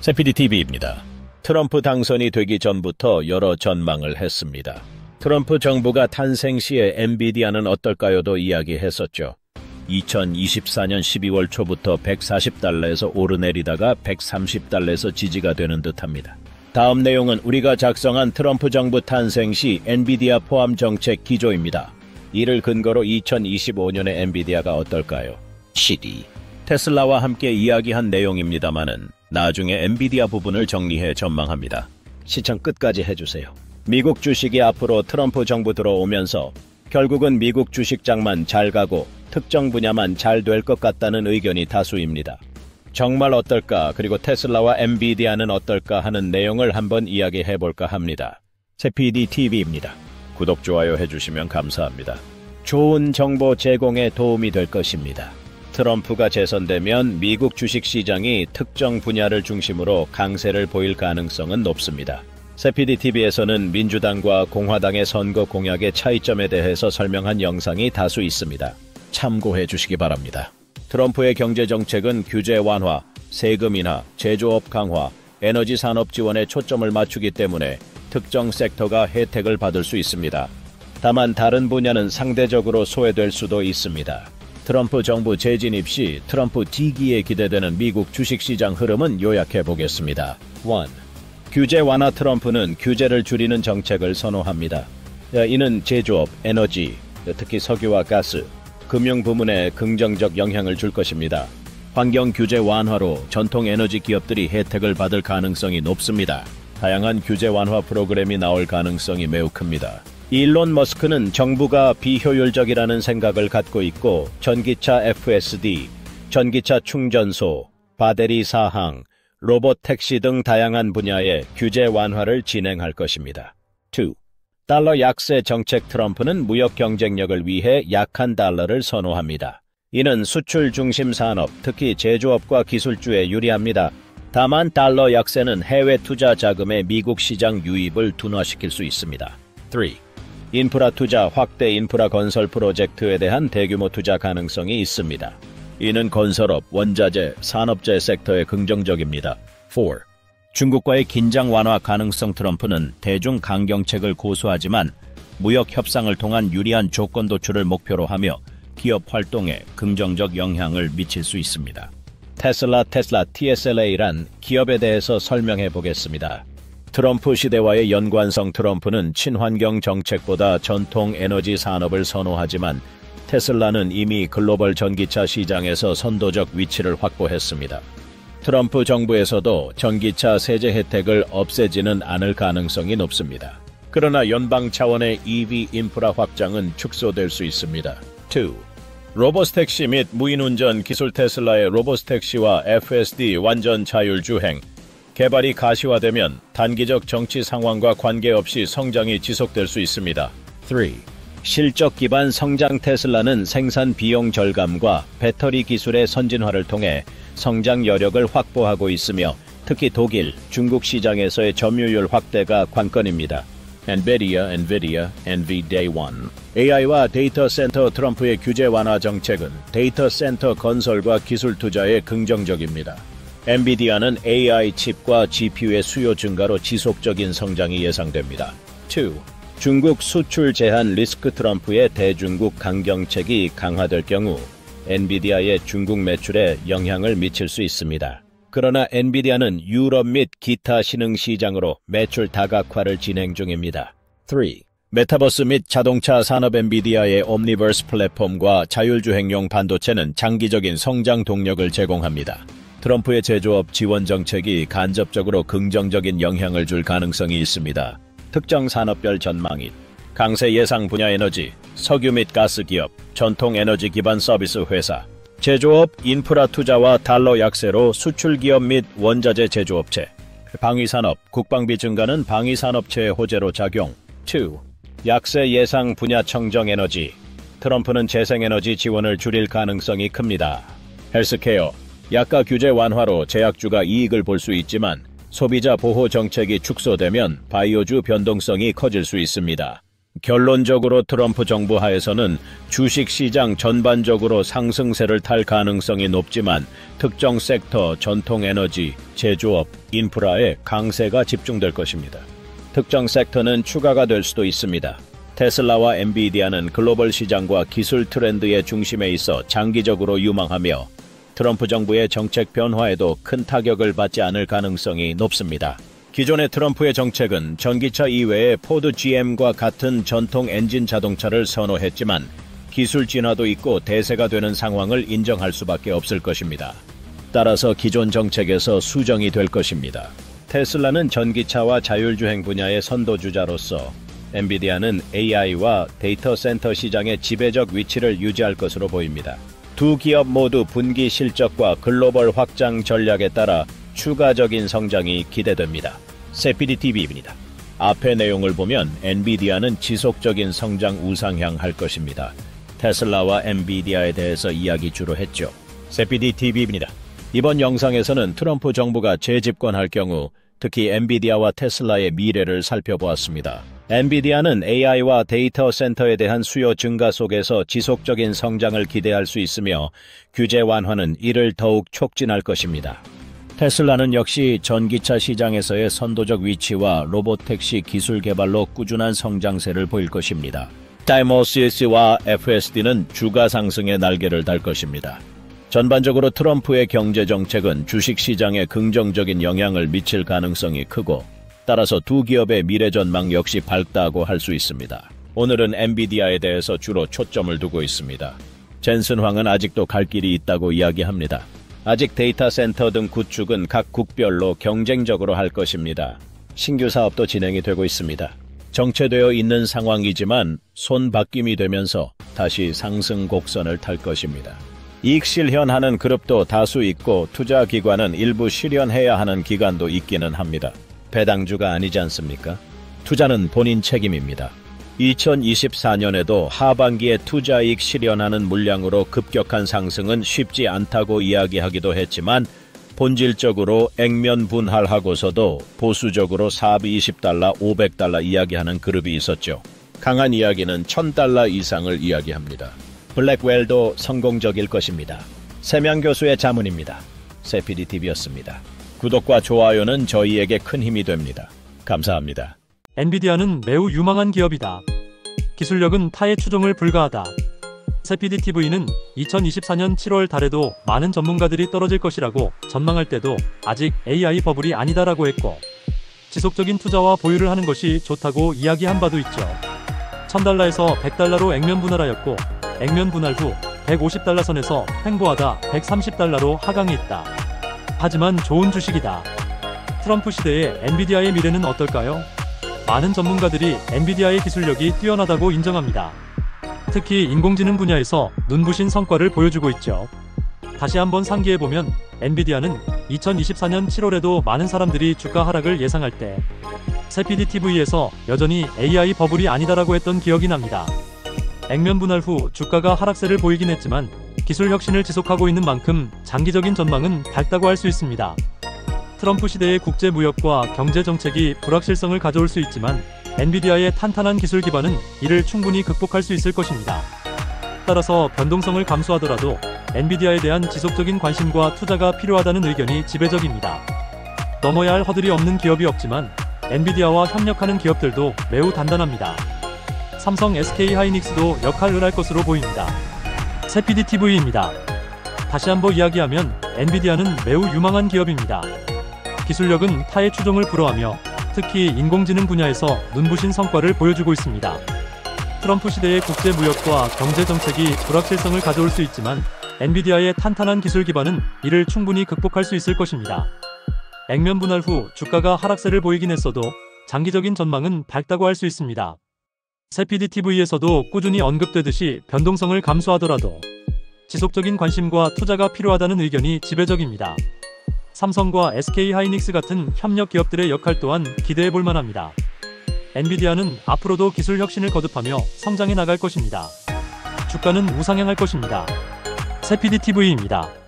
세피디TV입니다. 트럼프 당선이 되기 전부터 여러 전망을 했습니다. 트럼프 정부가 탄생 시에 엔비디아는 어떨까요도 이야기했었죠. 2024년 12월 초부터 140달러에서 오르내리다가 130달러에서 지지가 되는 듯합니다. 다음 내용은 우리가 작성한 트럼프 정부 탄생 시 엔비디아 포함 정책 기조입니다. 이를 근거로 2025년에 엔비디아가 어떨까요? CD. 테슬라와 함께 이야기한 내용입니다마는 나중에 엔비디아 부분을 정리해 전망합니다. 시청 끝까지 해주세요. 미국 주식이 앞으로 트럼프 정부 들어오면서 결국은 미국 주식장만 잘 가고 특정 분야만 잘 될 것 같다는 의견이 다수입니다. 정말 어떨까, 그리고 테슬라와 엔비디아는 어떨까 하는 내용을 한번 이야기해볼까 합니다. 세피디TV입니다. 구독, 좋아요 해주시면 감사합니다. 좋은 정보 제공에 도움이 될 것입니다. 트럼프가 재선되면 미국 주식시장이 특정 분야를 중심으로 강세를 보일 가능성은 높습니다. 세피디TV에서는 민주당과 공화당의 선거 공약의 차이점에 대해서 설명한 영상이 다수 있습니다. 참고해 주시기 바랍니다. 트럼프의 경제정책은 규제 완화, 세금 인하, 제조업 강화, 에너지 산업 지원에 초점을 맞추기 때문에 특정 섹터가 혜택을 받을 수 있습니다. 다만 다른 분야는 상대적으로 소외될 수도 있습니다. 트럼프 정부 재진입 시 트럼프 뒤기에 기대되는 미국 주식시장 흐름은 요약해 보겠습니다. 1. 규제 완화. 트럼프는 규제를 줄이는 정책을 선호합니다. 이는 제조업, 에너지, 특히 석유와 가스, 금융 부문에 긍정적 영향을 줄 것입니다. 환경 규제 완화로 전통 에너지 기업들이 혜택을 받을 가능성이 높습니다. 다양한 규제 완화 프로그램이 나올 가능성이 매우 큽니다. 일론 머스크는 정부가 비효율적이라는 생각을 갖고 있고 전기차 FSD, 전기차 충전소, 배터리 사항, 로봇 택시 등 다양한 분야의 규제 완화를 진행할 것입니다. 2. 달러 약세 정책. 트럼프는 무역 경쟁력을 위해 약한 달러를 선호합니다. 이는 수출 중심 산업, 특히 제조업과 기술주에 유리합니다. 다만 달러 약세는 해외 투자 자금의 미국 시장 유입을 둔화시킬 수 있습니다. 3. 인프라 투자 확대. 인프라 건설 프로젝트에 대한 대규모 투자 가능성이 있습니다. 이는 건설업, 원자재, 산업재 섹터에 긍정적입니다. 4. 중국과의 긴장 완화 가능성. 트럼프는 대중 강경책을 고수하지만 무역 협상을 통한 유리한 조건 도출을 목표로 하며 기업 활동에 긍정적 영향을 미칠 수 있습니다. 테슬라 TSLA란 기업에 대해서 설명해 보겠습니다. 트럼프 시대와의 연관성. 트럼프는 친환경 정책보다 전통 에너지 산업을 선호하지만 테슬라는 이미 글로벌 전기차 시장에서 선도적 위치를 확보했습니다. 트럼프 정부에서도 전기차 세제 혜택을 없애지는 않을 가능성이 높습니다. 그러나 연방 차원의 EV 인프라 확장은 축소될 수 있습니다. 2. 로보택시 및 무인운전 기술. 테슬라의 로보택시와 FSD 완전 자율주행 개발이 가시화되면 단기적 정치 상황과 관계없이 성장이 지속될 수 있습니다. 3. 실적 기반 성장. 테슬라는 생산 비용 절감과 배터리 기술의 선진화를 통해 성장 여력을 확보하고 있으며 특히 독일, 중국 시장에서의 점유율 확대가 관건입니다. NVIDIA, NV Day One. AI와 데이터 센터. 트럼프의 규제 완화 정책은 데이터 센터 건설과 기술 투자에 긍정적입니다. 엔비디아는 AI 칩과 GPU의 수요 증가로 지속적인 성장이 예상됩니다. 2. 중국 수출 제한 리스크. 트럼프의 대중국 강경책이 강화될 경우 엔비디아의 중국 매출에 영향을 미칠 수 있습니다. 그러나 엔비디아는 유럽 및 기타 신흥 시장으로 매출 다각화를 진행 중입니다. 3. 메타버스 및 자동차 산업. 엔비디아의 옴니버스 플랫폼과 자율주행용 반도체는 장기적인 성장 동력을 제공합니다. 트럼프의 제조업 지원 정책이 간접적으로 긍정적인 영향을 줄 가능성이 있습니다. 특정 산업별 전망인 강세 예상 분야. 에너지, 석유 및 가스 기업, 전통 에너지 기반 서비스 회사, 제조업, 인프라 투자와 달러 약세로 수출 기업 및 원자재 제조업체, 방위산업, 국방비 증가는 방위산업체의 호재로 작용. 2. 약세 예상 분야. 청정 에너지. 트럼프는 재생에너지 지원을 줄일 가능성이 큽니다. 헬스케어. 약가 규제 완화로 제약주가 이익을 볼 수 있지만 소비자 보호 정책이 축소되면 바이오주 변동성이 커질 수 있습니다. 결론적으로 트럼프 정부 하에서는 주식시장 전반적으로 상승세를 탈 가능성이 높지만 특정 섹터, 전통에너지, 제조업, 인프라에 강세가 집중될 것입니다. 특정 섹터는 추가가 될 수도 있습니다. 테슬라와 엔비디아는 글로벌 시장과 기술 트렌드의 중심에 있어 장기적으로 유망하며 트럼프 정부의 정책 변화에도 큰 타격을 받지 않을 가능성이 높습니다. 기존의 트럼프의 정책은 전기차 이외에 포드 GM과 같은 전통 엔진 자동차를 선호했지만 기술 진화도 있고 대세가 되는 상황을 인정할 수밖에 없을 것입니다. 따라서 기존 정책에서 수정이 될 것입니다. 테슬라는 전기차와 자율주행 분야의 선도주자로서 엔비디아는 AI와 데이터 센터 시장의 지배적 위치를 유지할 것으로 보입니다. 두 기업 모두 분기 실적과 글로벌 확장 전략에 따라 추가적인 성장이 기대됩니다. 세피디TV입니다. 앞의 내용을 보면 엔비디아는 지속적인 성장 우상향 할 것입니다. 테슬라와 엔비디아에 대해서 이야기 주로 했죠. 세피디TV입니다. 이번 영상에서는 트럼프 정부가 재집권할 경우 특히 엔비디아와 테슬라의 미래를 살펴보았습니다. 엔비디아는 AI와 데이터 센터에 대한 수요 증가 속에서 지속적인 성장을 기대할 수 있으며 규제 완화는 이를 더욱 촉진할 것입니다. 테슬라는 역시 전기차 시장에서의 선도적 위치와 로봇택시 기술 개발로 꾸준한 성장세를 보일 것입니다. 다이머시스와 FSD는 주가 상승의 날개를 달 것입니다. 전반적으로 트럼프의 경제 정책은 주식시장에 긍정적인 영향을 미칠 가능성이 크고 따라서 두 기업의 미래 전망 역시 밝다고 할 수 있습니다. 오늘은 엔비디아에 대해서 주로 초점을 두고 있습니다. 젠슨 황은 아직도 갈 길이 있다고 이야기합니다. 아직 데이터 센터 등 구축은 각 국별로 경쟁적으로 할 것입니다. 신규 사업도 진행이 되고 있습니다. 정체되어 있는 상황이지만 손바뀜이 되면서 다시 상승 곡선을 탈 것입니다. 이익 실현하는 그룹도 다수 있고 투자 기관은 일부 실현해야 하는 기관도 있기는 합니다. 배당주가 아니지 않습니까? 투자는 본인 책임입니다. 2024년에도 하반기에 투자이익 실현하는 물량으로 급격한 상승은 쉽지 않다고 이야기하기도 했지만 본질적으로 액면 분할하고서도 보수적으로 사비 $20, $500 이야기하는 그룹이 있었죠. 강한 이야기는 $1000 이상을 이야기합니다. 블랙웰도 성공적일 것입니다. 세명 교수의 자문입니다. 세피디TV였습니다. 구독과 좋아요는 저희에게 큰 힘이 됩니다. 감사합니다. 엔비디아는 매우 유망한 기업이다. 기술력은 타의 추종을 불가하다. 세피디TV는 2024년 7월 달에도 많은 전문가들이 떨어질 것이라고 전망할 때도 아직 AI 버블이 아니다라고 했고 지속적인 투자와 보유를 하는 것이 좋다고 이야기한 바도 있죠. $1000에서 $100로 액면 분할하였고 액면 분할 후 $150 선에서 횡보하다 $130로 하강해 있다. 하지만 좋은 주식이다. 트럼프 시대의 엔비디아의 미래는 어떨까요? 많은 전문가들이 엔비디아의 기술력이 뛰어나다고 인정합니다. 특히 인공지능 분야에서 눈부신 성과를 보여주고 있죠. 다시 한번 상기해보면 엔비디아는 2024년 7월에도 많은 사람들이 주가 하락을 예상할 때 세피디TV에서 여전히 AI 버블이 아니다라고 했던 기억이 납니다. 액면 분할 후 주가가 하락세를 보이긴 했지만 기술 혁신을 지속하고 있는 만큼 장기적인 전망은 밝다고 할 수 있습니다. 트럼프 시대의 국제 무역과 경제 정책이 불확실성을 가져올 수 있지만 엔비디아의 탄탄한 기술 기반은 이를 충분히 극복할 수 있을 것입니다. 따라서 변동성을 감수하더라도 엔비디아에 대한 지속적인 관심과 투자가 필요하다는 의견이 지배적입니다. 넘어야 할 허들이 없는 기업이 없지만 엔비디아와 협력하는 기업들도 매우 단단합니다. 삼성 SK하이닉스도 역할을 할 것으로 보입니다. 세피디TV입니다. 다시 한번 이야기하면 엔비디아는 매우 유망한 기업입니다. 기술력은 타의 추종을 불허하며 특히 인공지능 분야에서 눈부신 성과를 보여주고 있습니다. 트럼프 시대의 국제 무역과 경제 정책이 불확실성을 가져올 수 있지만 엔비디아의 탄탄한 기술 기반은 이를 충분히 극복할 수 있을 것입니다. 액면 분할 후 주가가 하락세를 보이긴 했어도 장기적인 전망은 밝다고 할 수 있습니다. 세피디TV에서도 꾸준히 언급되듯이 변동성을 감수하더라도 지속적인 관심과 투자가 필요하다는 의견이 지배적입니다. 삼성과 SK하이닉스 같은 협력 기업들의 역할 또한 기대해 볼 만합니다. 엔비디아는 앞으로도 기술 혁신을 거듭하며 성장해 나갈 것입니다. 주가는 우상향할 것입니다. 세피디TV입니다.